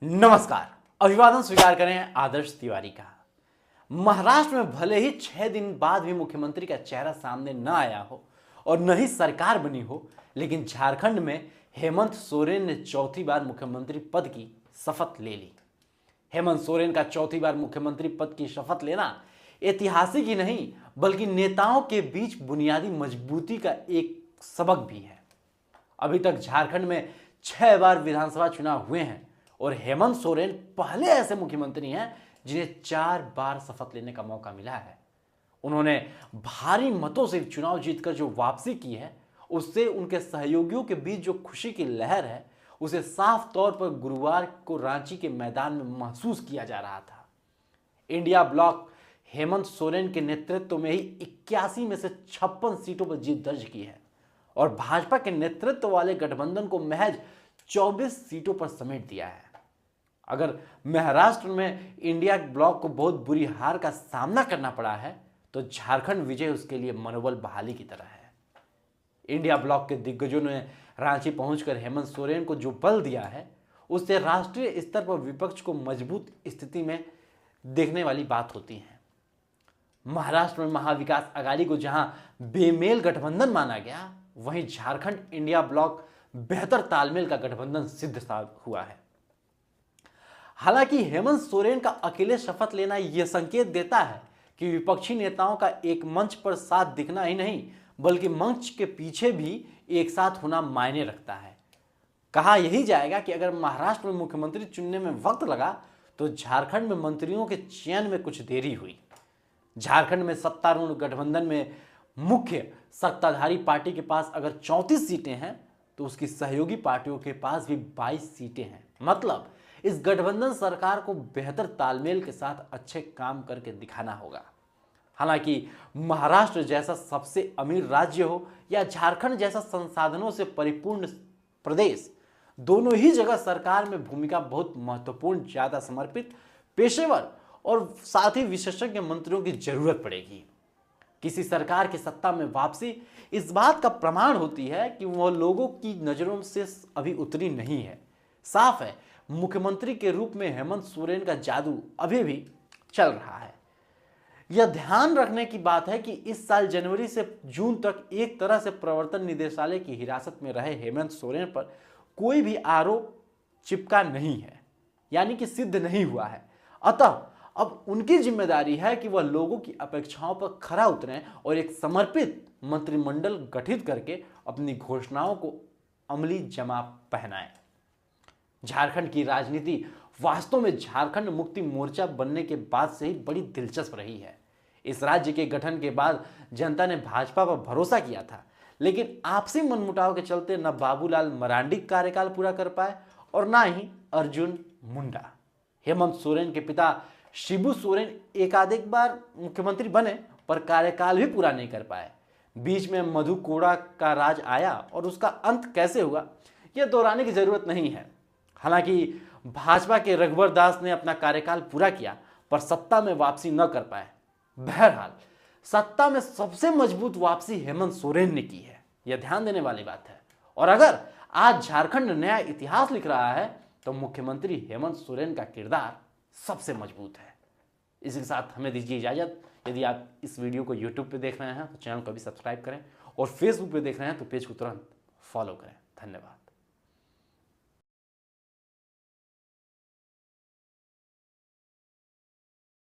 नमस्कार। अभिवादन स्वीकार करें आदर्श तिवारी का। महाराष्ट्र में भले ही 6 दिन बाद भी मुख्यमंत्री का चेहरा सामने न आया हो और न ही सरकार बनी हो, लेकिन झारखंड में हेमंत सोरेन ने चौथी बार मुख्यमंत्री पद की शपथ ले ली। हेमंत सोरेन का चौथी बार मुख्यमंत्री पद की शपथ लेना ऐतिहासिक ही नहीं बल्कि नेताओं के बीच बुनियादी मजबूती का एक सबक भी है। अभी तक झारखंड में 6 बार विधानसभा चुनाव हुए हैं और हेमंत सोरेन पहले ऐसे मुख्यमंत्री हैं जिन्हें 4 बार शपथ लेने का मौका मिला है। उन्होंने भारी मतों से चुनाव जीतकर जो वापसी की है, उससे उनके सहयोगियों के बीच जो खुशी की लहर है, उसे साफ तौर पर गुरुवार को रांची के मैदान में महसूस किया जा रहा था। इंडिया ब्लॉक हेमंत सोरेन के नेतृत्व में ही 81 में से 56 सीटों पर जीत दर्ज की है और भाजपा के नेतृत्व वाले गठबंधन को महज 24 सीटों पर समेट दिया है। अगर महाराष्ट्र में इंडिया ब्लॉक को बहुत बुरी हार का सामना करना पड़ा है, तो झारखंड विजय उसके लिए मनोबल बहाली की तरह है। इंडिया ब्लॉक के दिग्गजों ने रांची पहुंचकर हेमंत सोरेन को जो बल दिया है, उससे राष्ट्रीय स्तर पर विपक्ष को मजबूत स्थिति में देखने वाली बात होती है। महाराष्ट्र में महाविकास अघाड़ी को जहां बेमेल गठबंधन माना गया, वहीं झारखंड इंडिया ब्लॉक बेहतर तालमेल का गठबंधन सिद्ध हुआ है। हालांकि हेमंत सोरेन का अकेले शपथ लेना यह संकेत देता है कि विपक्षी नेताओं का एक मंच पर साथ दिखना ही नहीं बल्कि मंच के पीछे भी एक साथ होना मायने रखता है। कहा यही जाएगा कि अगर महाराष्ट्र में मुख्यमंत्री चुनने में वक्त लगा तो झारखंड में मंत्रियों के चयन में कुछ देरी हुई। झारखंड में सत्तारूढ़ गठबंधन में मुख्य सत्ताधारी पार्टी के पास अगर 34 सीटें हैं तो उसकी सहयोगी पार्टियों के पास भी 22 सीटें हैं। मतलब इस गठबंधन सरकार को बेहतर तालमेल के साथ अच्छे काम करके दिखाना होगा। हालांकि महाराष्ट्र जैसा सबसे अमीर राज्य हो या झारखंड जैसा संसाधनों से परिपूर्ण प्रदेश, दोनों ही जगह सरकार में भूमिका बहुत महत्वपूर्ण, ज्यादा समर्पित, पेशेवर और साथ ही विशेषज्ञ मंत्रियों की जरूरत पड़ेगी। किसी सरकार की सत्ता में वापसी इस बात का प्रमाण होती है कि वह लोगों की नजरों से अभी उतरी नहीं है। साफ है, मुख्यमंत्री के रूप में हेमंत सोरेन का जादू अभी भी चल रहा है। यह ध्यान रखने की बात है कि इस साल जनवरी से जून तक एक तरह से प्रवर्तन निदेशालय की हिरासत में रहे हेमंत सोरेन पर कोई भी आरोप चिपका नहीं है, यानी कि सिद्ध नहीं हुआ है। अतः अब उनकी जिम्मेदारी है कि वह लोगों की अपेक्षाओं पर खरा उतरें और एक समर्पित मंत्रिमंडल गठित करके अपनी घोषणाओं को अमली जमा पहनाएं। झारखंड की राजनीति वास्तव में झारखंड मुक्ति मोर्चा बनने के बाद से ही बड़ी दिलचस्प रही है। इस राज्य के गठन के बाद जनता ने भाजपा पर भरोसा किया था, लेकिन आपसी मनमुटाव के चलते न बाबूलाल मरांडी कार्यकाल पूरा कर पाए और न ही अर्जुन मुंडा। हेमंत सोरेन के पिता शिबू सोरेन एकाधिक बार मुख्यमंत्री बने पर कार्यकाल भी पूरा नहीं कर पाए। बीच में मधु कोड़ा का राज आया और उसका अंत कैसे हुआ, यह दोहराने की जरूरत नहीं है। हालांकि भाजपा के रघुवर दास ने अपना कार्यकाल पूरा किया पर सत्ता में वापसी न कर पाए। बहरहाल सत्ता में सबसे मजबूत वापसी हेमंत सोरेन ने की है, यह ध्यान देने वाली बात है। और अगर आज झारखंड नया इतिहास लिख रहा है तो मुख्यमंत्री हेमंत सोरेन का किरदार सबसे मजबूत है। इसी के साथ हमें दीजिए इजाजत। यदि आप इस वीडियो को यूट्यूब पे देख रहे हैं तो चैनल को भी सब्सक्राइब करें और फेसबुक पे देख रहे हैं तो पेज को तुरंत फॉलो करें। धन्यवाद।